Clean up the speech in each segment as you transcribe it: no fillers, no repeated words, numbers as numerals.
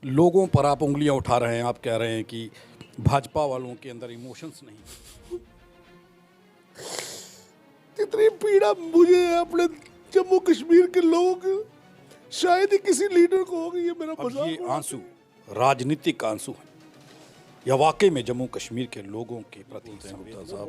लोगों पर आप उंगलियां उठा रहे हैं, आप कह रहे हैं कि भाजपा वालों के अंदर इमोशंस नहीं। कितनी पीड़ा मुझे अपने जम्मू कश्मीर के लोगों की शायद ही किसी लीडर को होगी। ये मेरा अब मजाक ये हो रहा आंसू राजनीतिक आंसू हैं या वाकई में जम्मू कश्मीर के लोगों के प्रति गुप्ता साहब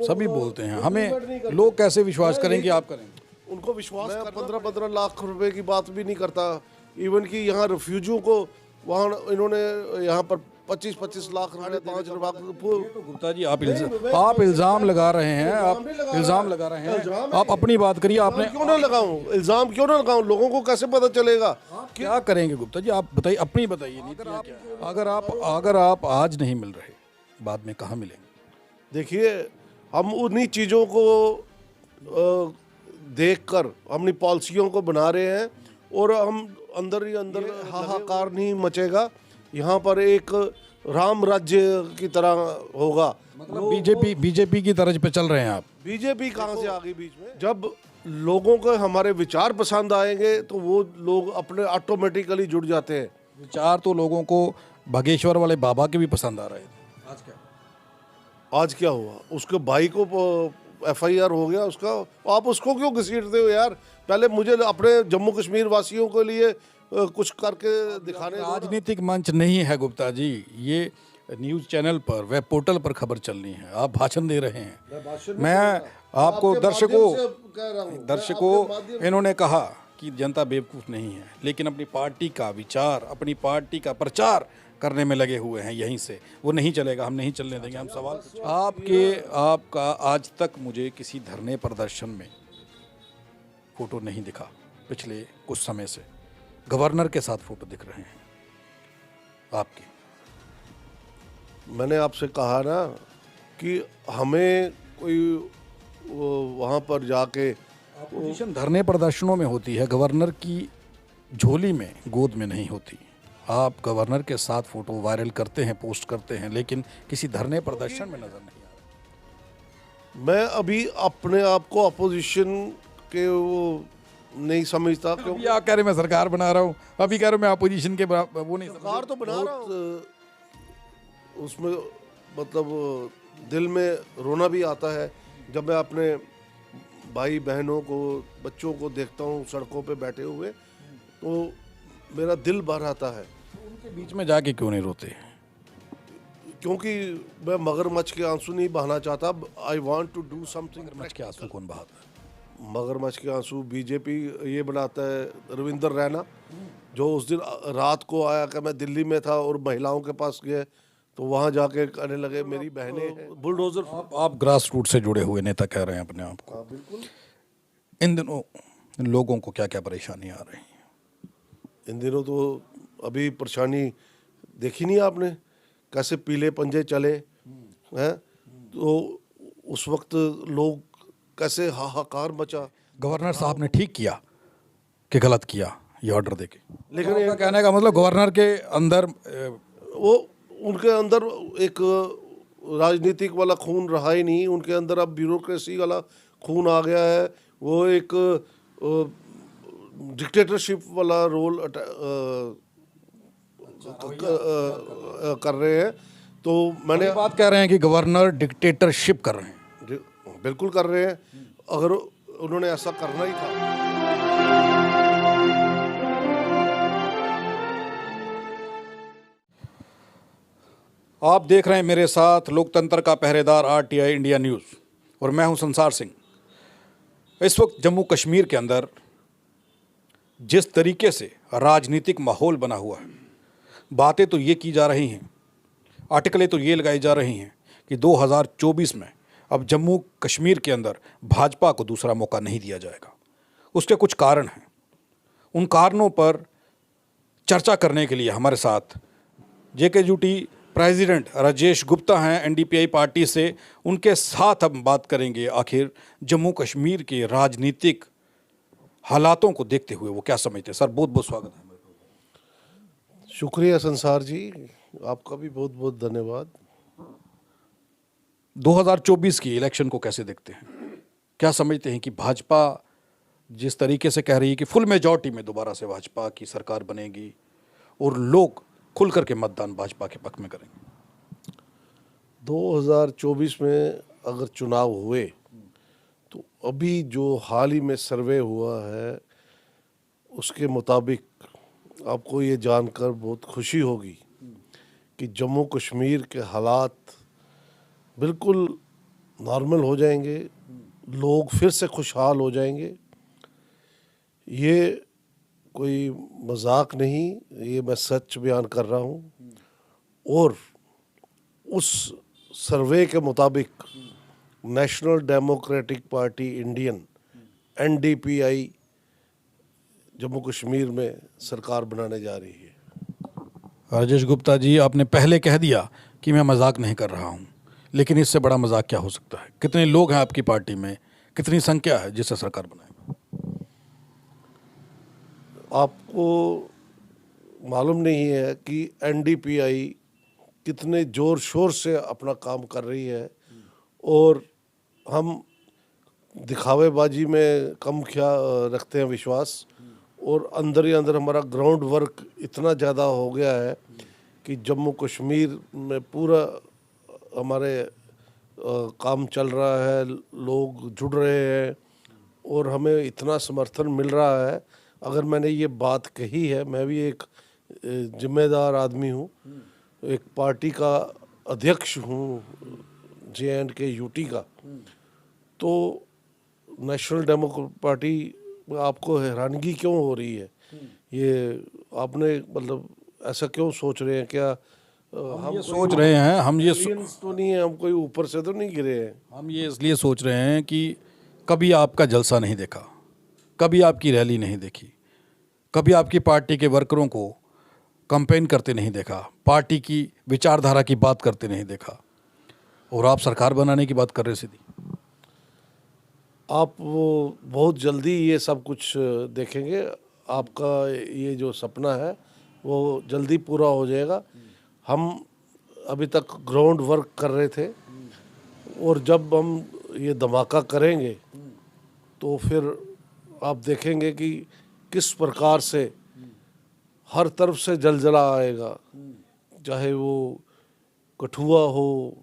सभी बोलते हैं। हमें लोग कैसे विश्वास करेंगे, आप करेंगे? उनको विश्वास मैं 15-15 लाख रुपए की बात भी नहीं करता। इवन कि यहाँ रिफ्यूजियों को वहाँ इन्होंने यहाँ पर 25-25 लाख रुपए 5 लाख तो गुप्ता जी आप इल्जाम लगा रहे हैं, आप अपनी बात करिए। आपने क्यों ना लगाऊं इल्जाम, क्यों ना लगाऊं? लोगों को कैसे पता चलेगा? क्या करेंगे गुप्ता जी? आप बताइए, अपनी बताइए नीतियाँ क्या है? अगर आप आज नहीं मिल रहे, बाद में कहाँ मिलेंगे? देखिए, हम उन्हीं चीज़ों को देखकर अपनी पॉलिसियों को बना रहे हैं और हम अंदर ही अंदर हाहाकार नहीं मचेगा। यहाँ पर एक राम राज्य की तरह होगा। मतलब बीजेपी की तरज पे चल रहे हैं आप? बीजेपी कहाँ से आ गई बीच में? जब लोगों को हमारे विचार पसंद आएंगे तो वो लोग अपने ऑटोमेटिकली जुड़ जाते हैं। विचार तो लोगों को बागेश्वर वाले बाबा के भी पसंद आ रहे थे। आज क्या हुआ? उसके भाई को FIR हो गया उसका। आप उसको क्यों घसीटते हो यार? पहले मुझे अपने जम्मू कश्मीर वासियों के लिए कुछ करके दिखाने दो ना। राजनीतिक मंच नहीं है गुप्ता जी, ये न्यूज़ चैनल पर, वेब पोर्टल पर खबर चलनी है। आप भाषण दे रहे हैं। मैं आपको दर्शकों इन्होंने कहा कि जनता बेवकूफ़ नहीं है, लेकिन अपनी पार्टी का विचार, अपनी पार्टी का प्रचार करने में लगे हुए हैं। यहीं से वो नहीं चलेगा, हम नहीं चलने देंगे। हम सवाल आपका आज तक मुझे किसी धरने प्रदर्शन में फ़ोटो नहीं दिखा। पिछले कुछ समय से गवर्नर के साथ फ़ोटो दिख रहे हैं आपके। मैंने आपसे कहा ना कि हमें कोई वहाँ पर जाके अपोजिशन धरने प्रदर्शनों में होती है, गवर्नर की झोली में, गोद में नहीं होती। आप गवर्नर के साथ फ़ोटो वायरल करते हैं, पोस्ट करते हैं, लेकिन किसी धरने प्रदर्शन में नज़र नहीं आ रहा। मैं अभी अपने आप को अपोजिशन के वो नहीं समझता। क्योंकि आप कह रहे मैं सरकार बना रहा हूँ, अभी कह रहे मैं अपोजिशन के वो नहीं सरकार तो बना रहा हूँ। उसमें मतलब दिल में रोना भी आता है जब मैं अपने भाई बहनों को, बच्चों को देखता हूँ सड़कों पे बैठे हुए, तो मेरा दिल भर आता है। उनके बीच में जाके क्यों नहीं रोते? क्योंकि मैं मगरमच्छ के आंसू नहीं बहाना चाहता। I want to do something. मगरमच्छ के आंसू कौन बहाता है? मगरमच्छ के आंसू बीजेपी ये बनाता है। रविंदर रैना जो उस दिन रात को आया कि मैं दिल्ली में था और महिलाओं के पास गए तो वहाँ जाके कहने लगे मेरी बहनें हैं। बुलडोजर। आप ग्रास रूट से जुड़े हुए नेता कह रहे हैं अपने आप को। बिल्कुल। इन दिनों लोगों को क्या क्या परेशानी आ रही है? इन दिनों तो अभी परेशानी देखी नहीं आपने, कैसे पीले पंजे चले हैं। तो उस वक्त लोग कैसे हाहाकार मचा। गवर्नर साहब ने ठीक किया कि गलत किया ये ऑर्डर देके? लेकिन आपका कहने का मतलब गवर्नर के अंदर वो उनके अंदर एक राजनीतिक वाला खून रहा ही नहीं। उनके अंदर अब ब्यूरोक्रेसी वाला खून आ गया है। वो एक डिक्टेटरशिप वाला रोल कर रहे हैं। तो मैंने बात कह रहे हैं कि गवर्नर डिक्टेटरशिप कर रहे हैं। बिल्कुल कर रहे हैं। अगर उन्होंने ऐसा करना ही था। आप देख रहे हैं मेरे साथ लोकतंत्र का पहरेदार RTI इंडिया न्यूज़ और मैं हूं संसार सिंह। इस वक्त जम्मू कश्मीर के अंदर जिस तरीके से राजनीतिक माहौल बना हुआ है, बातें तो ये की जा रही हैं, आर्टिकलें तो ये लगाई जा रही हैं कि 2024 में अब जम्मू कश्मीर के अंदर भाजपा को दूसरा मौका नहीं दिया जाएगा। उसके कुछ कारण हैं। उन कारणों पर चर्चा करने के लिए हमारे साथ JKUT प्रेसिडेंट राजेश गुप्ता हैं NDPI पार्टी से। उनके साथ हम बात करेंगे आखिर जम्मू कश्मीर के राजनीतिक हालातों को देखते हुए वो क्या समझते हैं। सर बहुत बहुत स्वागत है। शुक्रिया संसार जी, आपका भी बहुत बहुत धन्यवाद। 2024 की इलेक्शन को कैसे देखते हैं? क्या समझते हैं कि भाजपा जिस तरीके से कह रही है कि फुल मेजॉरिटी में दोबारा से भाजपा की सरकार बनेगी और लोग खुल करके मतदान भाजपा के पक्ष में करेंगे? 2024 में अगर चुनाव हुए तो अभी जो हाल ही में सर्वे हुआ है उसके मुताबिक आपको ये जानकर बहुत खुशी होगी कि जम्मू कश्मीर के हालात बिल्कुल नॉर्मल हो जाएंगे, लोग फिर से खुशहाल हो जाएंगे। ये कोई मजाक नहीं, ये मैं सच बयान कर रहा हूँ। और उस सर्वे के मुताबिक national democratic party Indian NDPI Jammu Kashmir में सरकार बनाने जा रही है। राजेश गुप्ता जी, आपने पहले कह दिया कि मैं मजाक नहीं कर रहा हूं, लेकिन इससे बड़ा मजाक क्या हो सकता है? कितने लोग हैं आपकी पार्टी में, कितनी संख्या है जिससे सरकार बनाएगा? आपको मालूम नहीं है कि NDPI कितने ज़ोर शोर से अपना काम कर रही है, और हम दिखावेबाजी में कम क्या रखते हैं विश्वास, और अंदर ही अंदर हमारा ग्राउंड वर्क इतना ज़्यादा हो गया है कि जम्मू कश्मीर में पूरा हमारे काम चल रहा है, लोग जुड़ रहे हैं और हमें इतना समर्थन मिल रहा है। अगर मैंने ये बात कही है, मैं भी एक जिम्मेदार आदमी हूँ, एक पार्टी का अध्यक्ष हूँ JNK UT का, तो नेशनल डेमोक्रेटिक पार्टी आपको हैरानगी क्यों हो रही है? ये आपने मतलब ऐसा क्यों सोच रहे हैं? क्या हम ये सोच रहे हैं, तो नहीं है, हम कोई ऊपर से तो नहीं गिरे हैं। हम ये इसलिए सोच रहे हैं कि कभी आपका जलसा नहीं देखा, कभी आपकी रैली नहीं देखी, कभी आपकी पार्टी के वर्करों को कैंपेन करते नहीं देखा, पार्टी की विचारधारा की बात करते नहीं देखा, और आप सरकार बनाने की बात कर रहे सीधी। आप वो बहुत जल्दी ये सब कुछ देखेंगे। आपका ये जो सपना है वो जल्दी पूरा हो जाएगा। हम अभी तक ग्राउंड वर्क कर रहे थे, और जब हम ये धमाका करेंगे तो फिर आप देखेंगे कि किस प्रकार से हर तरफ से जलजला आएगा, चाहे वो कठुआ हो,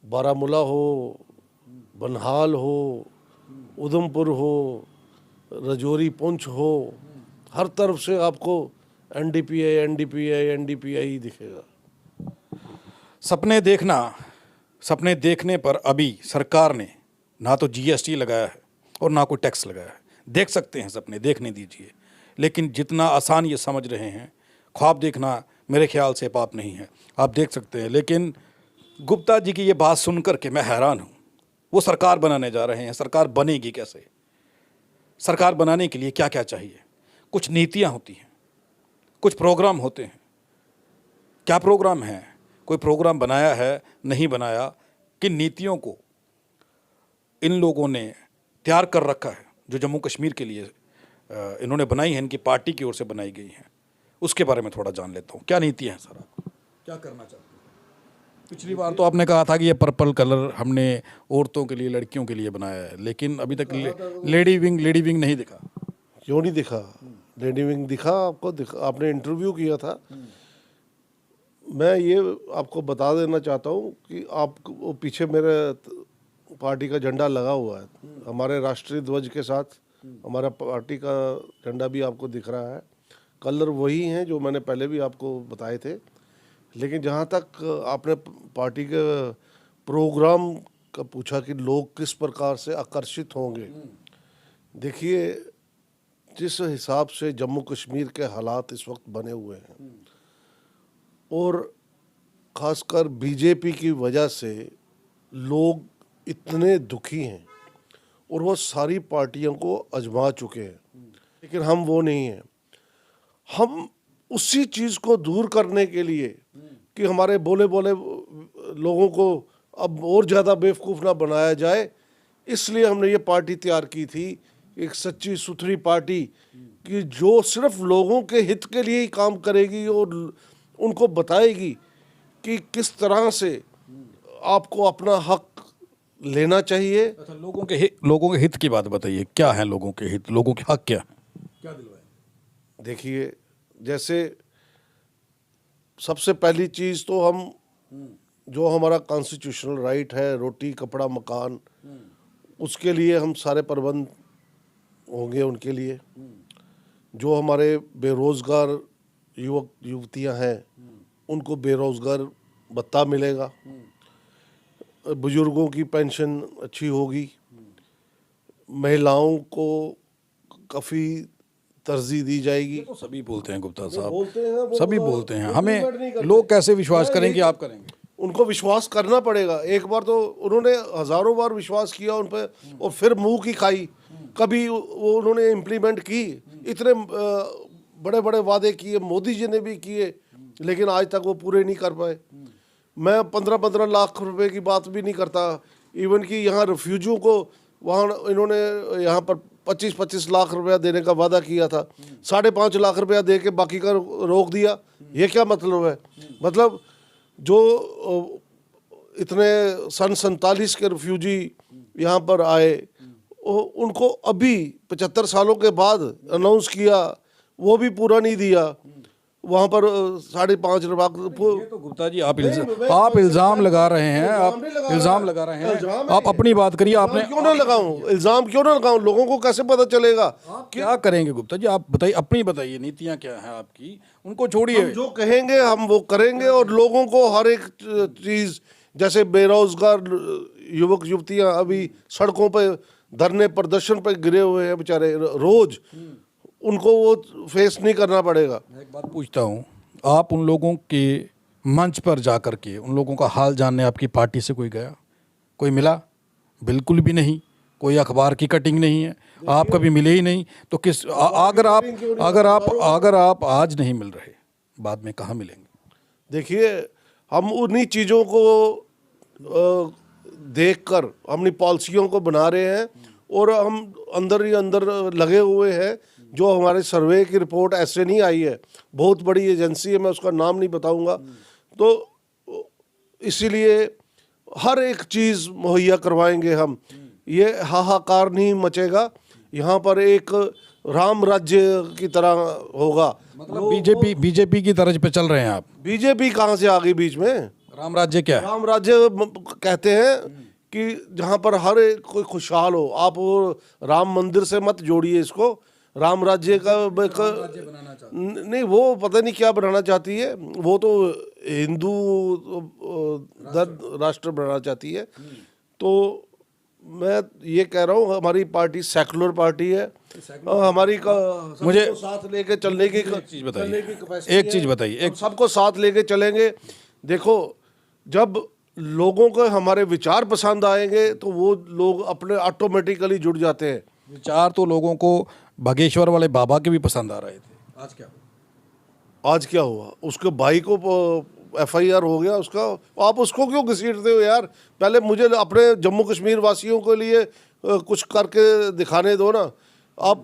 बारामूला हो, बनहाल हो, उधमपुर हो, रजौरी पुंछ हो, हर तरफ से आपको NDPI ही दिखेगा। सपने देखने पर अभी सरकार ने ना तो GST लगाया है और ना कोई टैक्स लगाया है। देख सकते हैं, सपने देखने दीजिए, लेकिन जितना आसान ये समझ रहे हैं, ख्वाब देखना मेरे ख्याल से पाप नहीं है, आप देख सकते हैं। लेकिन गुप्ता जी की ये बात सुन कर के मैं हैरान हूँ। वो सरकार बनाने जा रहे हैं, सरकार बनेगी कैसे? सरकार बनाने के लिए क्या क्या चाहिए? कुछ नीतियाँ होती हैं, कुछ प्रोग्राम होते हैं। क्या प्रोग्राम है? कोई प्रोग्राम बनाया है, नहीं बनाया? किन नीतियों को इन लोगों ने तैयार कर रखा है जो जम्मू कश्मीर के लिए इन्होंने बनाई है, इनकी पार्टी की ओर से बनाई गई हैं, उसके बारे में थोड़ा जान लेता हूँ। क्या नीतियाँ हैं सर? आप क्या करना चाहते हैं? पिछली बार तो आपने कहा था कि ये पर्पल कलर हमने औरतों के लिए, लड़कियों के लिए बनाया है, लेकिन अभी तक लेडी विंग नहीं दिखा। क्यों नहीं दिखा? लेडी विंग दिखा आपको, आपने इंटरव्यू किया था। मैं ये आपको बता देना चाहता हूँ कि आप वो पीछे मेरे पार्टी का झंडा लगा हुआ है, हमारे राष्ट्रीय ध्वज के साथ हमारा पार्टी का झंडा भी आपको दिख रहा है। कलर वही हैं जो मैंने पहले भी आपको बताए थे। लेकिन जहाँ तक आपने पार्टी के प्रोग्राम का पूछा कि लोग किस प्रकार से आकर्षित होंगे, देखिए जिस हिसाब से जम्मू कश्मीर के हालात इस वक्त बने हुए हैं, और ख़ासकर बीजेपी की वजह से लोग इतने दुखी हैं, और वो सारी पार्टियों को आजमा चुके हैं, लेकिन हम वो नहीं हैं। हम उसी चीज़ को दूर करने के लिए कि हमारे बोले लोगों को अब और ज़्यादा बेवकूफ़ ना बनाया जाए, इसलिए हमने ये पार्टी तैयार की थी, एक सच्ची सुथरी पार्टी कि जो सिर्फ लोगों के हित के लिए ही काम करेगी और उनको बताएगी कि किस तरह से आपको अपना हक लेना चाहिए। अच्छा, लोगों के हित की बात बताइए, क्या है लोगों के हित, लोगों के हक क्या है? क्या दिलवाए? देखिए, जैसे सबसे पहली चीज़ तो हम जो हमारा कॉन्स्टिट्यूशनल राइट है, रोटी कपड़ा मकान, उसके लिए हम सारे प्रबंध होंगे उनके लिए। जो हमारे बेरोज़गार युवक युवतियां हैं उनको बेरोज़गार भत्ता मिलेगा, बुजुर्गों की पेंशन अच्छी होगी, महिलाओं को काफ़ी तरजीह दी जाएगी। तो सभी बोलते हैं गुप्ता साहब, बोलते हैं, वो सभी तो बोलते हैं। implement नहीं हमें करते। लोग कैसे विश्वास करेंगे, आप करेंगे? उनको विश्वास करना पड़ेगा। एक बार तो उन्होंने हजारों बार विश्वास किया उन पर और फिर मुंह की खाई, कभी वो उन्होंने इम्प्लीमेंट की। इतने बड़े बड़े वादे किए, मोदी जी ने भी किए, लेकिन आज तक वो पूरे नहीं कर पाए। मैं 15-15 लाख रुपए की बात भी नहीं करता, इवन कि यहाँ रिफ्यूजियों को वहाँ इन्होंने यहाँ पर 25-25 लाख रुपया देने का वादा किया था, 5.5 लाख रुपया दे के बाकी का रोक दिया। ये क्या मतलब है? मतलब जो इतने सन 47 के रिफ्यूजी यहाँ पर आए, उनको अभी 75 सालों के बाद अनाउंस किया, वो भी पूरा नहीं दिया। वहाँ पर 5.5 लाख। ये तो गुप्ता जी आप इल्ज़ाम लगा रहे हैं, आप इल्ज़ाम लगा रहे हैं। आप अपनी बात करिए। आपने क्यों ना लगाऊं इल्ज़ाम, क्यों ना लगाऊं? लोगों को कैसे पता चलेगा? क्या करेंगे गुप्ता जी? आप बताइए, अपनी बताइए, नीतियाँ क्या हैं आपकी, उनको छोड़िए। हम जो कहेंगे हम वो करेंगे, और लोगों को हर एक चीज़, जैसे बेरोजगार युवक युवतियां अभी सड़कों पे धरने प्रदर्शन पे गिरे हुए हैं बेचारे रोज, उनको वो फेस नहीं करना पड़ेगा। मैं एक बात पूछता हूँ, आप उन लोगों के मंच पर जा कर के उन लोगों का हाल जानने आपकी पार्टी से कोई गया, कोई मिला? बिल्कुल भी नहीं। कोई अखबार की कटिंग नहीं है, आप कभी मिले ही नहीं। तो किस अगर आप आज नहीं मिल रहे, बाद में कहाँ मिलेंगे? देखिए, हम उन्हीं चीज़ों को देखकर अपनी पॉलिसियों को बना रहे हैं, और हम अंदर ही अंदर लगे हुए हैं। जो हमारे सर्वे की रिपोर्ट ऐसे नहीं आई है, बहुत बड़ी एजेंसी है, मैं उसका नाम नहीं बताऊंगा, तो इसीलिए हर एक चीज़ मुहैया करवाएंगे हम। ये हाहाकार नहीं मचेगा, यहाँ पर एक राम राज्य की तरह होगा। मतलब बीजेपी की तर्ज पे चल रहे हैं आप? बीजेपी कहाँ से आ गई बीच में? राम राज्य क्या है? राम राज्य कहते हैं कि जहाँ पर हर एक कोई खुशहाल हो। आप वो राम मंदिर से मत जोड़िए इसको। राम राज्य का नहीं, वो पता नहीं क्या बनाना चाहती है, वो तो हिंदू राष्ट्र बनाना चाहती है। तो मैं ये कह रहा हूँ, हमारी पार्टी सेकुलर पार्टी है, हमारी मुझे साथ लेके चलने की एक चीज़ बताइए, सबको साथ लेके चलेंगे। देखो, जब लोगों को हमारे विचार पसंद आएंगे तो वो लोग अपने ऑटोमेटिकली जुड़ जाते हैं। विचार तो लोगों को बागेश्वर वाले बाबा के भी पसंद आ रहे थे। आज क्या हुआ? आज क्या हुआ? उसके भाई को FIR हो गया उसका। आप उसको क्यों घसीटते हो यार? पहले मुझे अपने जम्मू कश्मीर वासियों के लिए कुछ करके दिखाने दो ना। आप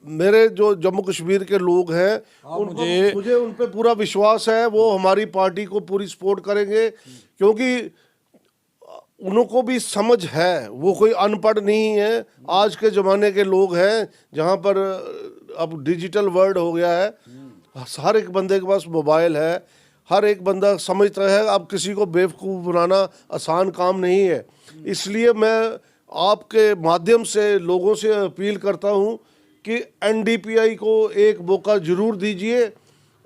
मेरे जो जम्मू कश्मीर के लोग हैं, मुझे उन पे पूरा विश्वास है, वो हमारी पार्टी को पूरी सपोर्ट करेंगे, क्योंकि उनको भी समझ है, वो कोई अनपढ़ नहीं है। आज के ज़माने के लोग हैं, जहाँ पर अब डिजिटल वर्ल्ड हो गया है, हर एक बंदे के पास मोबाइल है, हर एक बंदा समझता है। अब किसी को बेवकूफ़ बनाना आसान काम नहीं है। इसलिए मैं आपके माध्यम से लोगों से अपील करता हूँ कि NDPI को एक मौका ज़रूर दीजिए,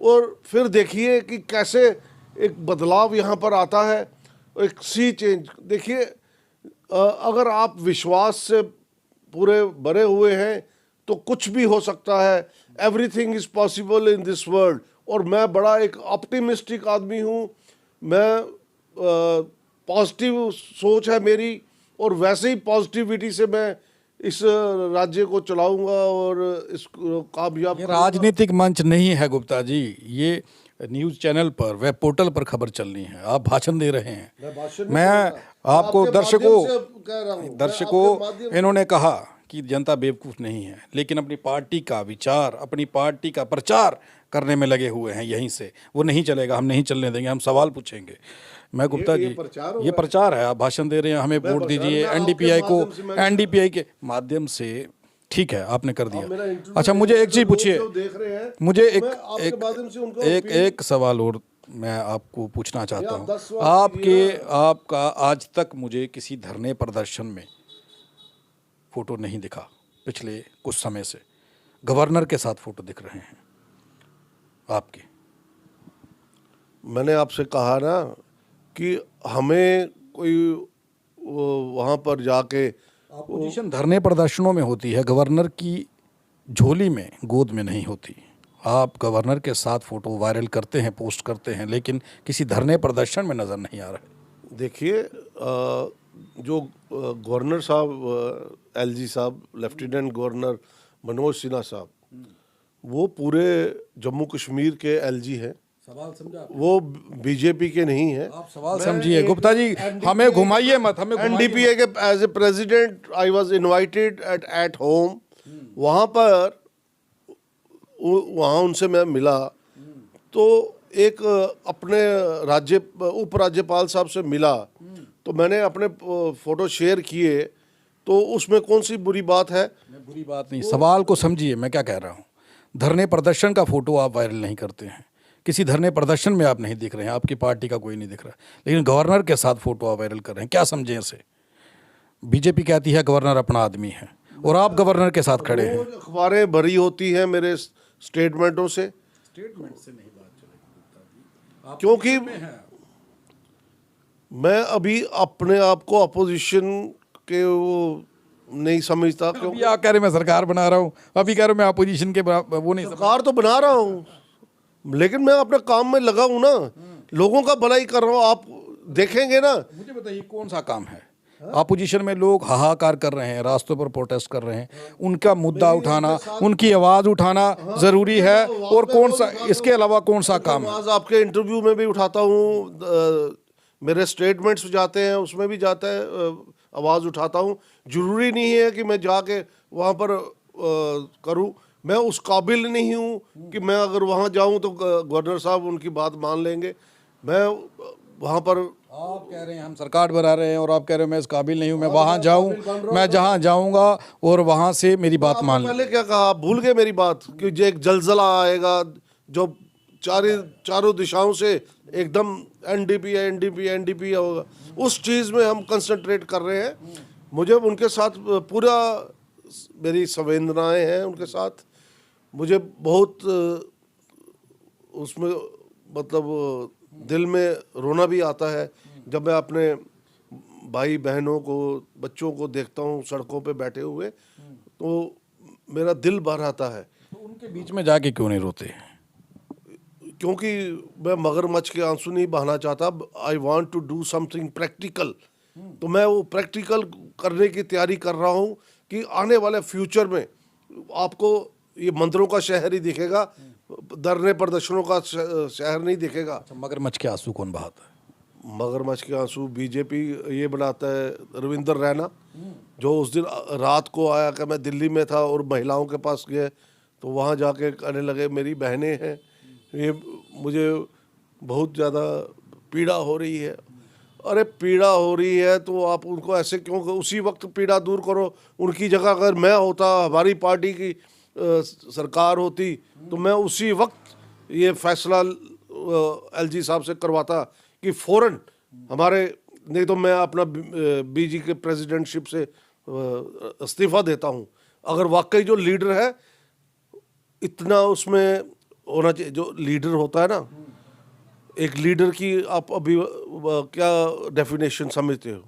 और फिर देखिए कि कैसे एक बदलाव यहाँ पर आता है, एक सी चेंज। देखिए, अगर आप विश्वास से पूरे भरे हुए हैं तो कुछ भी हो सकता है। Everything is possible in this world. और मैं बड़ा एक ऑप्टिमिस्टिक आदमी हूँ। मैं पॉजिटिव सोच है मेरी, और वैसे ही पॉजिटिविटी से मैं इस राज्य को चलाऊंगा और इसको कामयाब। ये राजनीतिक मंच नहीं है गुप्ता जी, ये न्यूज़ चैनल पर, वेब पोर्टल पर खबर चलनी है। आप भाषण दे रहे हैं। मैं आपको दर्शकों इन्होंने कहा कि जनता बेवकूफ़ नहीं है, लेकिन अपनी पार्टी का विचार, अपनी पार्टी का प्रचार करने में लगे हुए हैं। यहीं से वो नहीं चलेगा, हम नहीं चलने देंगे, हम सवाल पूछेंगे। मैं गुप्ता जी, ये प्रचार है, आप भाषण दे रहे हैं, हमें वोट दीजिए। NDPI को, NDPI के माध्यम से, ठीक है, आपने कर दिया। अच्छा, मुझे एक चीज़ पूछिए, मुझे एक सवाल और मैं आपको पूछना चाहता आप हूँ, 10 सवाल आपका आज तक मुझे किसी धरने प्रदर्शन में फ़ोटो नहीं दिखा। पिछले कुछ समय से गवर्नर के साथ फ़ोटो दिख रहे हैं आपके। मैंने आपसे कहा ना कि हमें कोई वहाँ पर जाके अपोजिशन धरने प्रदर्शनों में होती है, गवर्नर की झोली में, गोद में नहीं होती। आप गवर्नर के साथ फ़ोटो वायरल करते हैं, पोस्ट करते हैं, लेकिन किसी धरने प्रदर्शन में नज़र नहीं आ रहा है। देखिए जो गवर्नर साहब एलजी साहब, लेफ्टिनेंट गवर्नर मनोज सिन्हा साहब, वो पूरे जम्मू कश्मीर के एलजी हैं। सवाल समझा? वो बीजेपी के नहीं है। आप सवाल समझिए गुप्ता जी, हमें घुमाइए मत, हमें एनडीपीए के as a president I was invited at home. वहाँ पर वहाँ उनसे मैं मिला तो एक अपने उपराज्यपाल साहब से मिला तो मैंने अपने फोटो शेयर किए, तो उसमें कौन सी बुरी बात है? बुरी बात नहीं, सवाल को समझिए मैं क्या कह रहा हूँ। धरने प्रदर्शन का फ़ोटो आप वायरल नहीं करते हैं, किसी धरने प्रदर्शन में आप नहीं दिख रहे हैं, आपकी पार्टी का कोई नहीं दिख रहा, लेकिन गवर्नर के साथ फ़ोटो आप वायरल कर रहे हैं। क्या समझें इसे? बीजेपी कहती है गवर्नर अपना आदमी है और आप गवर्नर के साथ खड़े हैं। अखबारें भरी होती हैं मेरे स्टेटमेंटों से। स्टेटमेंट से नहीं बात चलेगी, क्योंकि मैं अभी अपने आप को अपोजिशन के वो नहीं समझता। अभी आप कह रहे मैं सरकार बना रहा हूँ, अभी कह रहे मैं अपोजिशन के वो नहीं सरकार तो बना रहा हूँ, लेकिन मैं अपने काम में लगा हूँ ना, लोगों का भलाई कर रहा हूँ। आप देखेंगे ना। मुझे बताइए कौन सा काम है? अपोजिशन में लोग हाहाकार कर रहे हैं, रास्तों पर प्रोटेस्ट कर रहे हैं, उनका मुद्दा उठाना, उनकी आवाज़ उठाना ज़रूरी है। और कौन सा, इसके अलावा कौन सा काम है? आज आपके इंटरव्यू में भी उठाता हूँ, मेरे स्टेटमेंट्स जाते हैं उसमें भी जाता है, आवाज़ उठाता हूँ। जरूरी नहीं है कि मैं जाके वहाँ पर करूँ, मैं उस काबिल नहीं हूँ कि मैं अगर वहाँ जाऊँ तो गवर्नर साहब उनकी बात मान लेंगे। मैं वहाँ पर, आप कह रहे हैं हम सरकार बना रहे हैं और आप कह रहे हैं मैं इस काबिल नहीं हूँ, मैं वहाँ जाऊँ, मैं जहाँ जाऊँगा और वहाँ से मेरी बात मान लें। पहले क्या कहा, आप भूल गए मेरी बात कि जो एक जलजला आएगा जो चारों दिशाओं से एकदम एनडीपी होगा, उस चीज़ में हम कंसंट्रेट कर रहे हैं। मुझे उनके साथ पूरा मेरी संवेदनाएं हैं उनके साथ। मुझे बहुत उसमें मतलब दिल में रोना भी आता है जब मैं अपने भाई बहनों को, बच्चों को देखता हूँ सड़कों पे बैठे हुए, तो मेरा दिल भर आता है। तो उनके बीच में जाके क्यों नहीं रोते? क्योंकि मैं मगरमच्छ के आंसू नहीं बहाना चाहता। I want to do something practical. तो मैं वो प्रैक्टिकल करने की तैयारी कर रहा हूँ कि आने वाले फ्यूचर में आपको ये मंदिरों का शहर ही दिखेगा, धरने प्रदर्शनों का शहर नहीं दिखेगा। मगरमच्छ के आंसू कौन बहाता है? मगरमच्छ के आंसू बीजेपी ये बनाता है, रविंदर रैना, जो उस दिन रात को आया कि मैं दिल्ली में था और महिलाओं के पास गए तो वहाँ जाके कहने लगे मेरी बहनें हैं, ये मुझे बहुत ज़्यादा पीड़ा हो रही है। अरे पीड़ा हो रही है तो आप उनको ऐसे क्यों, उसी वक्त पीड़ा दूर करो। उनकी जगह अगर मैं होता, हमारी पार्टी की सरकार होती, तो मैं उसी वक्त ये फैसला एलजी साहब से करवाता कि फ़ौरन हमारे, नहीं तो मैं अपना बीजी के प्रेसिडेंटशिप से इस्तीफ़ा देता हूँ। अगर वाकई जो लीडर है इतना उसमें होना चाहिए, जो लीडर होता है ना, एक लीडर की आप अभी क्या डेफिनेशन समझते हो?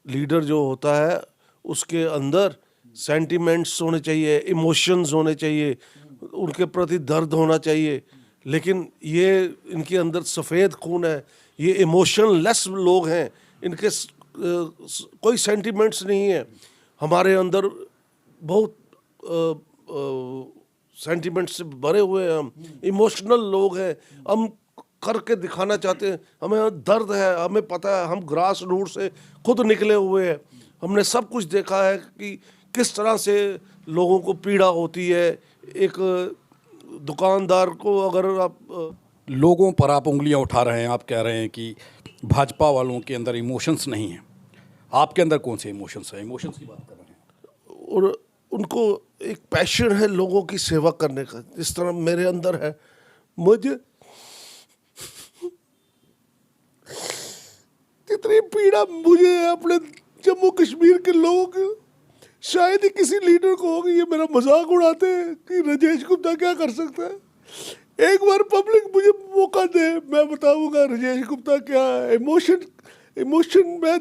लीडर जो होता है उसके अंदर सेंटिमेंट्स होने चाहिए, इमोशंस होने चाहिए, उनके प्रति दर्द होना चाहिए। लेकिन ये इनके अंदर सफ़ेद खून है, ये इमोशनलेस लोग हैं, इनके कोई सेंटिमेंट्स नहीं है। हमारे अंदर बहुत सेंटिमेंट्स से भरे हुए हैं, हम इमोशनल लोग हैं, हम करके दिखाना चाहते हैं, हमें दर्द है, हमें पता है, हम ग्रास रूट से खुद निकले हुए हैं, हमने सब कुछ देखा है कि किस तरह से लोगों को पीड़ा होती है। एक दुकानदार को अगर आप लोगों पर आप उंगलियां उठा रहे हैं, आप कह रहे हैं कि भाजपा वालों के अंदर इमोशंस नहीं हैं, आपके अंदर कौन से इमोशंस हैं? इमोशंस की बात कर रहे हैं। और उनको एक पैशन है लोगों की सेवा करने का, जिस तरह मेरे अंदर है। मुझे इतनी पीड़ा मुझे अपने जम्मू कश्मीर के लोगों की, शायद ही किसी लीडर को होगी। ये मेरा मजाक उड़ाते हैं कि राजेश गुप्ता क्या कर सकता है। एक बार पब्लिक मुझे मौका दे, मैं बताऊंगा राजेश गुप्ता क्या है। इमोशन मैं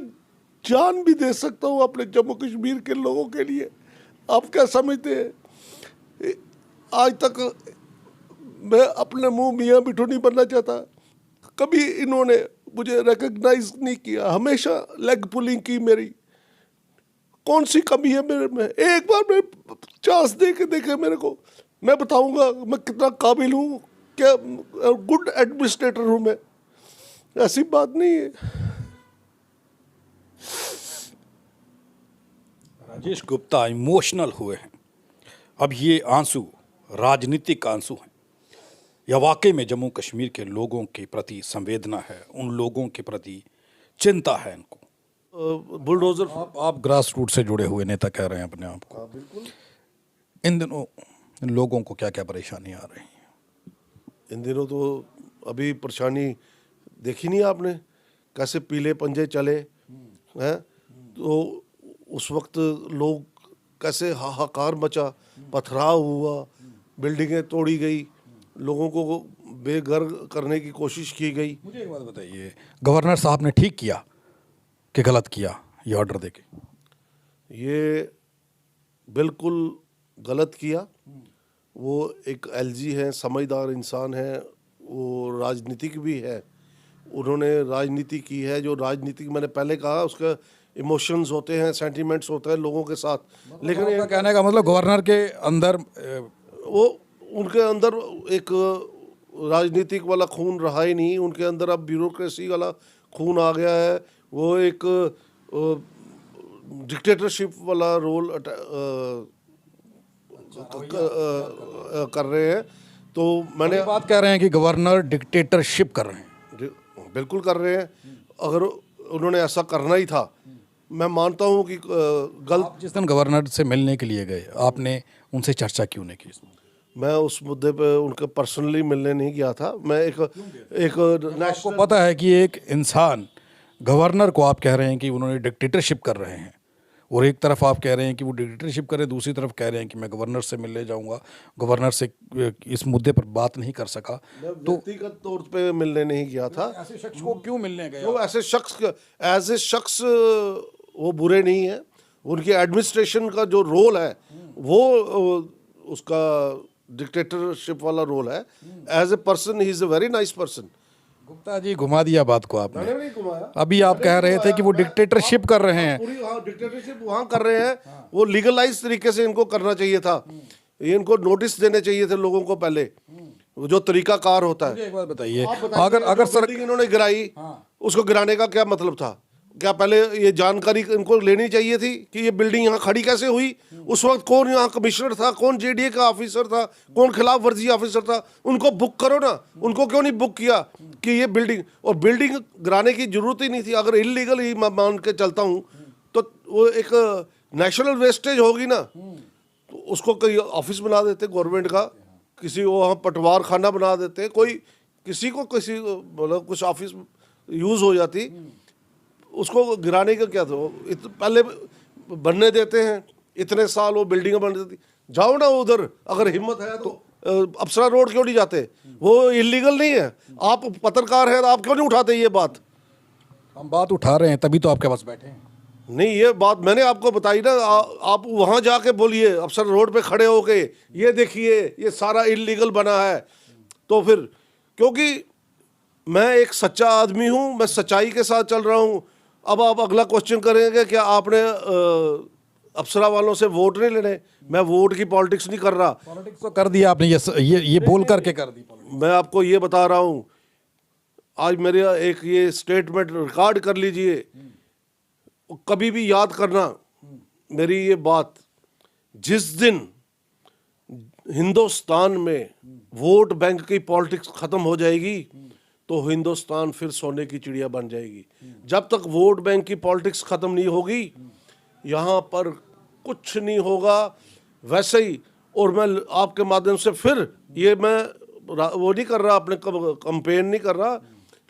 जान भी दे सकता हूँ अपने जम्मू कश्मीर के लोगों के लिए। आप क्या समझते हैं? आज तक मैं अपने मुंह मियाँ मिठू नहीं बनना चाहता, कभी इन्होंने मुझे रिकग्नाइज नहीं किया, हमेशा लेग पुलिंग की मेरी। कौन सी कमी है मेरे में? एक बार मैं चांस दे के देखे मेरे को, मैं बताऊंगा मैं कितना काबिल हूँ, क्या गुड एडमिनिस्ट्रेटर हूँ मैं। ऐसी बात नहीं है। राजेश गुप्ता इमोशनल हुए हैं। अब ये आंसू राजनीतिक आंसू हैं या वाकई में जम्मू कश्मीर के लोगों के प्रति संवेदना है, उन लोगों के प्रति चिंता है इनको? बुलडोजर आप ग्रास रूट से जुड़े हुए नेता कह रहे हैं अपने आप को। बिल्कुल। इन दिनों इन लोगों को क्या क्या परेशानी आ रही है? इन दिनों तो अभी परेशानी देखी नहीं आपने, कैसे पीले पंजे चले हैं। तो उस वक्त लोग कैसे हाहाकार मचा, पथराव हुआ, बिल्डिंगें तोड़ी गई, लोगों को बेघर करने की कोशिश की गई। मुझे एक बात बताइए, गवर्नर साहब ने ठीक किया कि गलत किया ये ऑर्डर देके? ये बिल्कुल गलत किया। वो एक एलजी हैं, समझदार इंसान है, वो राजनीतिक भी है। उन्होंने राजनीति की है, जो राजनीतिक मैंने पहले कहा उसका इमोशंस होते हैं, सेंटिमेंट्स होते हैं लोगों के साथ। लेकिन आपका कहने का मतलब गवर्नर के अंदर वो उनके अंदर एक राजनीतिक वाला खून रहा ही नहीं, उनके अंदर अब ब्यूरोक्रेसी वाला खून आ गया है। वो एक डिक्टेटरशिप वाला रोल कर रहे हैं। तो मैंने बात कह रहे हैं कि गवर्नर डिक्टेटरशिप कर रहे हैं। बिल्कुल कर रहे हैं। अगर उन्होंने ऐसा करना ही था, मैं मानता हूं कि गलत। आप जिस दिन गवर्नर से मिलने के लिए गए, आपने उनसे चर्चा क्यों नहीं की? मैं उस मुद्दे पे उनके पर्सनली मिलने नहीं गया था। मैं एक आपको पता है कि एक इंसान, गवर्नर को आप कह रहे हैं कि उन्होंने डिक्टेटरशिप कर रहे हैं, और एक तरफ आप कह रहे हैं कि वो डिक्टेटरशिप करें, दूसरी तरफ कह रहे हैं कि मैं गवर्नर से मिलने जाऊंगा, गवर्नर से इस मुद्दे पर बात नहीं कर सका। तो व्यक्तिगत तौर पे मिलने नहीं गया था। ऐसे शख्स को क्यों मिलने गए? वो ऐसे शख्स एज ए शख्स वो बुरे नहीं है। उनकी एडमिनिस्ट्रेशन का जो रोल है वो उसका डिक्टेटरशिप वाला रोल है। As a person he is a very nice person. Gupta ji, घुमा दिया बात को आपने। मैंने नहीं घुमाया। अभी आप कह रहे थे कि वो डिक्टेटरशिप कर रहे हैं। पूरी डिक्टेटरशिप वहाँ कर रहे हैं। वो लीगलाइज तरीके से इनको करना चाहिए था। ये इनको नोटिस देने चाहिए थे लोगों को पहले, जो तरीकाकार होता है। मुझे एक बात बताइए, अगर सर इन्होंने गिराई, उसको गिराने का क्या मतलब था? क्या पहले ये जानकारी इनको लेनी चाहिए थी कि ये बिल्डिंग यहाँ खड़ी कैसे हुई? उस वक्त कौन यहाँ कमिश्नर था, कौन जेडीए का ऑफिसर था, कौन खिलाफ वर्जी ऑफिसर था? उनको बुक करो ना। उनको क्यों नहीं बुक किया कि ये बिल्डिंग, और बिल्डिंग गिराने की जरूरत ही नहीं थी। अगर इलीगल ही मैं मान के चलता हूँ तो वो एक नेशनल वेस्टेज होगी ना, तो उसको कोई ऑफिस बना देते गवर्नमेंट का, किसी वहाँ पटवार खाना बना देते, कोई किसी को किसी मतलब कुछ ऑफिस यूज़ हो जाती। उसको गिराने का क्या था? पहले बनने देते हैं, इतने साल वो बिल्डिंग बन देती। जाओ ना उधर, अगर हिम्मत है तो अप्सरा रोड क्यों नहीं जाते? वो इलीगल नहीं है। आप पत्रकार हैं, आप क्यों नहीं उठाते ये बात? हम बात उठा रहे हैं, तभी तो आपके पास बैठे हैं। नहीं, ये बात मैंने आपको बताई ना। आप वहाँ जाके बोलिए, अफसर रोड पे खड़े होके, ये देखिए ये सारा इलीगल बना है। तो फिर, क्योंकि मैं एक सच्चा आदमी हूँ, मैं सच्चाई के साथ चल रहा हूँ। अब आप अगला क्वेश्चन करेंगे कि आपने अप्सरा वालों से वोट नहीं लेने। मैं वोट की पॉलिटिक्स नहीं कर रहा। पॉलिटिक्स तो कर दिया आपने, ये बोल करके कर दी। मैं आपको ये बता रहा हूँ, आज मेरे एक ये स्टेटमेंट रिकॉर्ड कर लीजिए, कभी भी याद करना मेरी ये बात। जिस दिन हिंदुस्तान में वोट बैंक की पॉलिटिक्स खत्म हो जाएगी तो हिंदुस्तान फिर सोने की चिड़िया बन जाएगी। जब तक वोट बैंक की पॉलिटिक्स खत्म नहीं होगी, यहाँ पर कुछ नहीं होगा। वैसे ही, और मैं आपके माध्यम से फिर ये मैं वो नहीं कर रहा, अपने कंपेन नहीं कर रहा,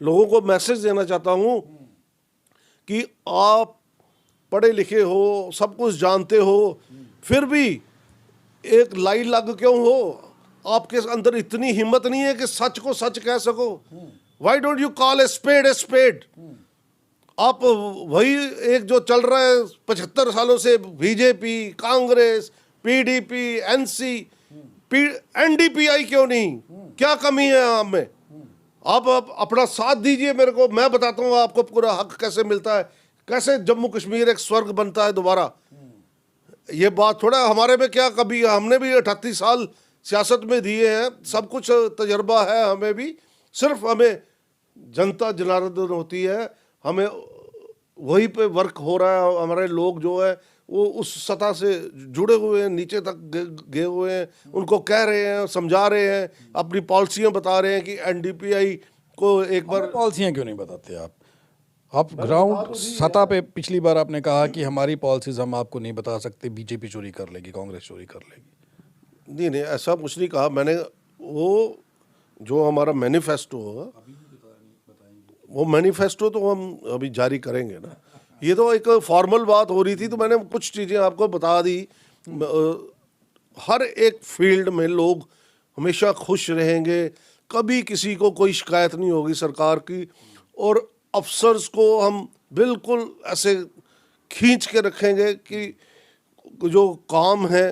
लोगों को मैसेज देना चाहता हूँ कि आप पढ़े लिखे हो, सब कुछ जानते हो, फिर भी एक लाई लग क्यों हो? आपके अंदर इतनी हिम्मत नहीं है कि सच को सच कह सको? Why don't you call a spade a spade? आप वही एक जो चल रहा है 75 सालों से, बीजेपी, कांग्रेस, पीडीपी, एनसी, एनडीपीआई क्यों नहीं? क्या कमी है आप में? आप अपना साथ दीजिए मेरे को, मैं बताता हूँ आपको पूरा हक कैसे मिलता है, कैसे जम्मू कश्मीर एक स्वर्ग बनता है दोबारा। ये बात थोड़ा हमारे में, क्या कभी हमने भी 38 साल सियासत में दिए हैं, सब कुछ तजर्बा है हमें भी, सिर्फ हमें जनता जनार्दन होती है, हमें वहीं पे वर्क हो रहा है। हमारे लोग जो है वो उस सतह से जुड़े हुए हैं, नीचे तक गए हुए हैं, उनको कह रहे हैं, समझा रहे हैं, अपनी पॉलिसियां बता रहे हैं कि एनडीपीआई को एक बार। पॉलिसियाँ क्यों नहीं बताते आप ग्राउंड सतह पे पिछली बार आपने कहा कि हमारी पॉलिसीज हम आपको नहीं बता सकते, बीजेपी चोरी कर लेगी, कांग्रेस चोरी कर लेगी। नहीं नहीं, ऐसा कुछ नहीं कहा मैंने। वो जो हमारा मैनिफेस्टो होगा, वो मैनिफेस्टो तो हम अभी जारी करेंगे ना। ये तो एक फॉर्मल बात हो रही थी, तो मैंने कुछ चीज़ें आपको बता दी। हर एक फील्ड में लोग हमेशा खुश रहेंगे, कभी किसी को कोई शिकायत नहीं होगी सरकार की, और अफसर्स को हम बिल्कुल ऐसे खींच के रखेंगे कि जो काम है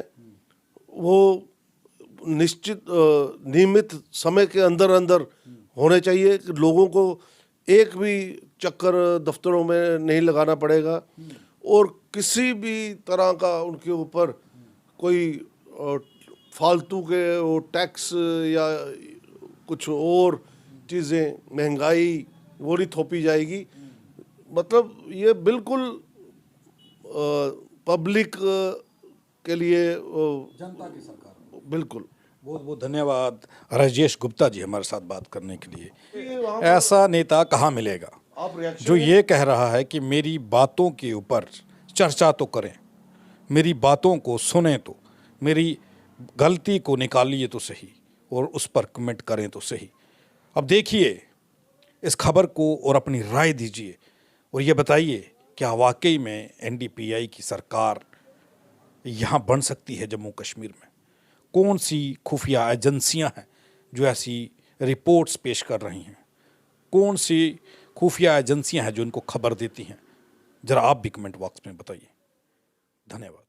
वो निश्चित नियमित समय के अंदर अंदर होने चाहिए, कि लोगों को एक भी चक्कर दफ्तरों में नहीं लगाना पड़ेगा, और किसी भी तरह का उनके ऊपर कोई फालतू के वो टैक्स या कुछ और चीज़ें, महंगाई, वो नहीं थोपी जाएगी। मतलब ये बिल्कुल पब्लिक के लिए, जनता की सरकार। बिल्कुल। बहुत बहुत धन्यवाद राजेश गुप्ता जी हमारे साथ बात करने के लिए। ऐसा नेता कहाँ मिलेगा आप रिएक्शन जो ये कह रहा है कि मेरी बातों के ऊपर चर्चा तो करें, मेरी बातों को सुने, तो मेरी गलती को निकालिए तो सही, और उस पर कमेंट करें तो सही। अब देखिए इस खबर को और अपनी राय दीजिए, और ये बताइए क्या वाकई में एनडीपीआई की सरकार यहाँ बन सकती है जम्मू कश्मीर में? कौन सी खुफिया एजेंसियां हैं जो ऐसी रिपोर्ट्स पेश कर रही हैं? कौन सी खुफिया एजेंसियां हैं जो इनको खबर देती हैं? ज़रा आप भी कमेंट बॉक्स में बताइए। धन्यवाद।